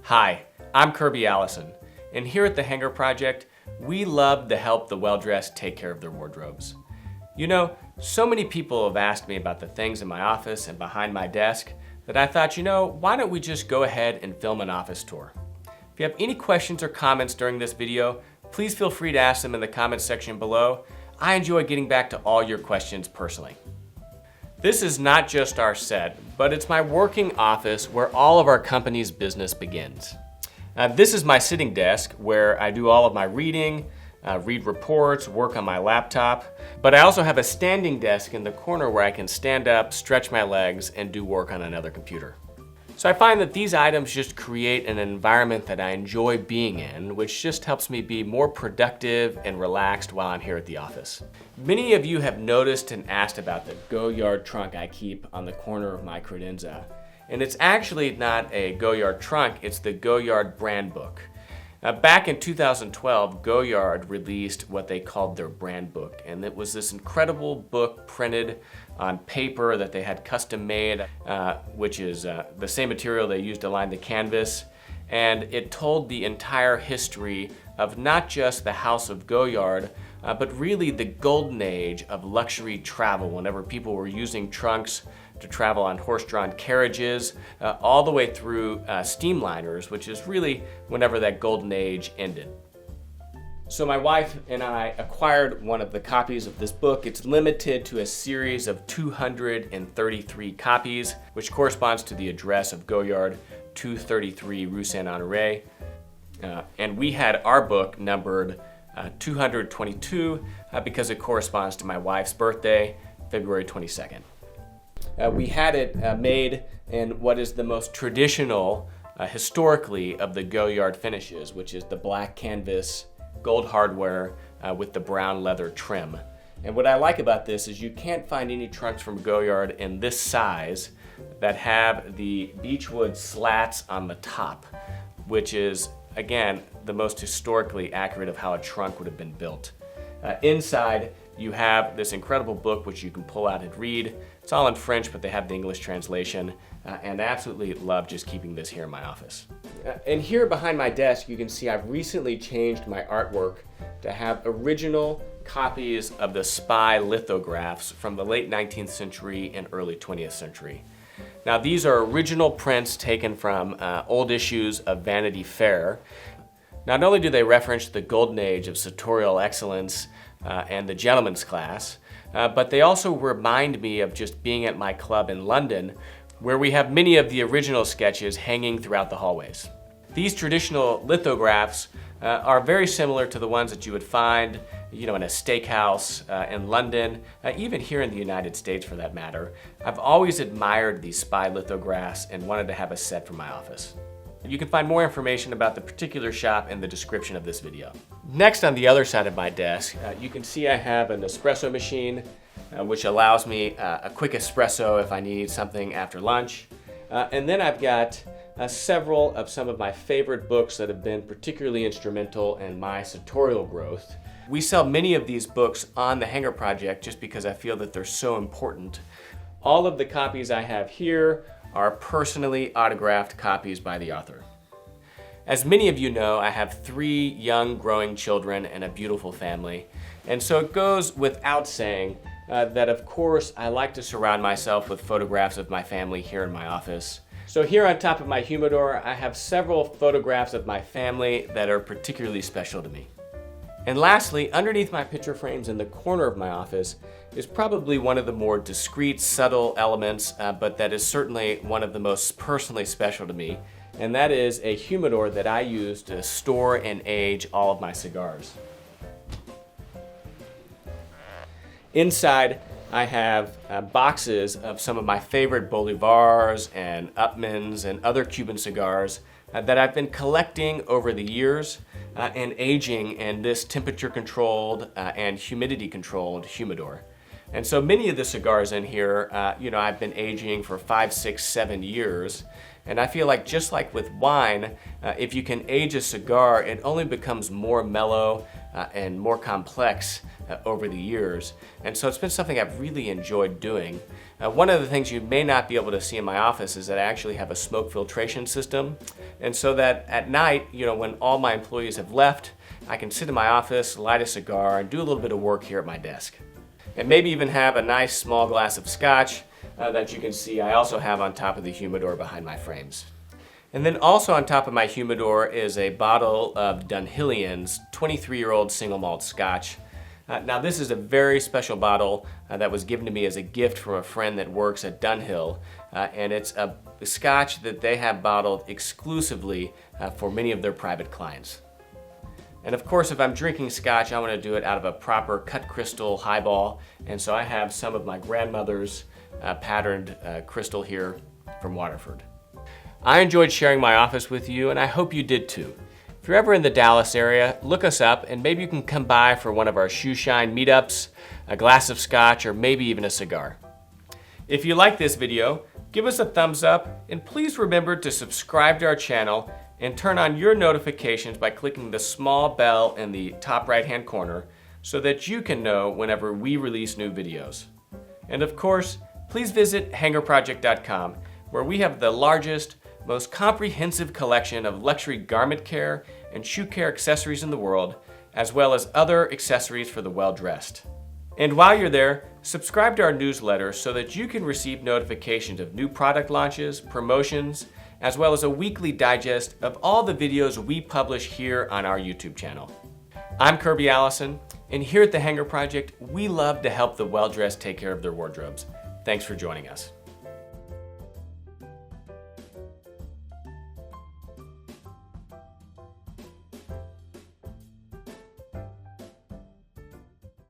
Hi, I'm Kirby Allison, and here at the Hanger Project, we love to help the well-dressed take care of their wardrobes. You know, so many people have asked me about the things in my office and behind my desk that I thought, why don't we just go ahead and film an office tour? If you have any questions or comments during this video, please feel free to ask them in the comments section below. I enjoy getting back to all your questions personally. This is not just our set, but it's my working office where all of our company's business begins. This is my sitting desk where I do all of my reading, read reports, work on my laptop, but I also have a standing desk in the corner where I can stand up, stretch my legs, and do work on another computer. So I find that these items just create an environment that I enjoy being in, which just helps me be more productive and relaxed while I'm here at the office. Many of you have noticed and asked about the Goyard trunk I keep on the corner of my credenza. And it's actually not a Goyard trunk, it's the Goyard brand book. Back in 2012, Goyard released what they called their brand book, and it was this incredible book printed on paper that they had custom made, which is the same material they used to line the canvas, and it told the entire history of not just the House of Goyard, but really the golden age of luxury travel whenever people were using trunks to travel on horse-drawn carriages, all the way through steamliners, which is really whenever that golden age ended. So my wife and I acquired one of the copies of this book. It's limited to a series of 233 copies, which corresponds to the address of Goyard, 233 Rue Saint-Honoré. And we had our book numbered 222 because it corresponds to my wife's birthday, February 22nd. We had it made in what is the most traditional, historically, of the Goyard finishes, which is the black canvas, gold hardware with the brown leather trim. And what I like about this is you can't find any trunks from Goyard in this size that have the beechwood slats on the top, which is, again, the most historically accurate of how a trunk would have been built. Inside, you have this incredible book which you can pull out and read. It's all in French, but they have the English translation, and I absolutely love just keeping this here in my office. And here behind my desk, you can see I've recently changed my artwork to have original copies of the spy lithographs from the late 19th century and early 20th century. Now, these are original prints taken from old issues of Vanity Fair. Not only do they reference the golden age of sartorial excellence and the gentleman's class, but they also remind me of just being at my club in London, where we have many of the original sketches hanging throughout the hallways. These traditional lithographs are very similar to the ones that you would find, in a steakhouse in London, even here in the United States for that matter. I've always admired these spy lithographs and wanted to have a set for my office. You can find more information about the particular shop in the description of this video. Next, on the other side of my desk, you can see I have an espresso machine, which allows me a quick espresso if I need something after lunch. And then I've got several of some of my favorite books that have been particularly instrumental in my sartorial growth. We sell many of these books on the Hanger Project just because I feel that they're so important. All of the copies I have here are personally autographed copies by the author. As many of you know, I have 3 young growing children and a beautiful family, and so it goes without saying that of course I like to surround myself with photographs of my family here in my office. So here on top of my humidor, I have several photographs of my family that are particularly special to me. And lastly, underneath my picture frames in the corner of my office is probably one of the more discreet, subtle elements, but that is certainly one of the most personally special to me, and that is a humidor that I use to store and age all of my cigars. Inside, I have boxes of some of my favorite Bolivars and Upmans and other Cuban cigars that I've been collecting over the years and aging in this temperature-controlled and humidity-controlled humidor. And so many of the cigars in here, I've been aging for 5, 6, 7 years. And I feel like just like with wine, if you can age a cigar, it only becomes more mellow and more complex over the years. And so it's been something I've really enjoyed doing. One of the things you may not be able to see in my office is that I actually have a smoke filtration system. And so that at night, when all my employees have left, I can sit in my office, light a cigar, and do a little bit of work here at my desk. And maybe even have a nice small glass of scotch that you can see I also have on top of the humidor behind my frames. And then also on top of my humidor is a bottle of Dunhillian's 23-year-old single malt scotch. Now this is a very special bottle that was given to me as a gift from a friend that works at Dunhill, and it's a scotch that they have bottled exclusively for many of their private clients. And of course, if I'm drinking scotch, I want to do it out of a proper cut crystal highball, and so I have some of my grandmother's patterned crystal here from Waterford. I enjoyed sharing my office with you, and I hope you did too. If you're ever in the Dallas area, look us up and maybe you can come by for one of our shoe shine meetups, a glass of scotch, or maybe even a cigar. If you like this video, give us a thumbs up and please remember to subscribe to our channel and turn on your notifications by clicking the small bell in the top right-hand corner so that you can know whenever we release new videos. And of course, please visit hangerproject.com where we have the largest, most comprehensive collection of luxury garment care and shoe care accessories in the world, as well as other accessories for the well-dressed. And while you're there, subscribe to our newsletter so that you can receive notifications of new product launches, promotions, as well as a weekly digest of all the videos we publish here on our YouTube channel. I'm Kirby Allison, and here at the Hanger Project, we love to help the well-dressed take care of their wardrobes. Thanks for joining us.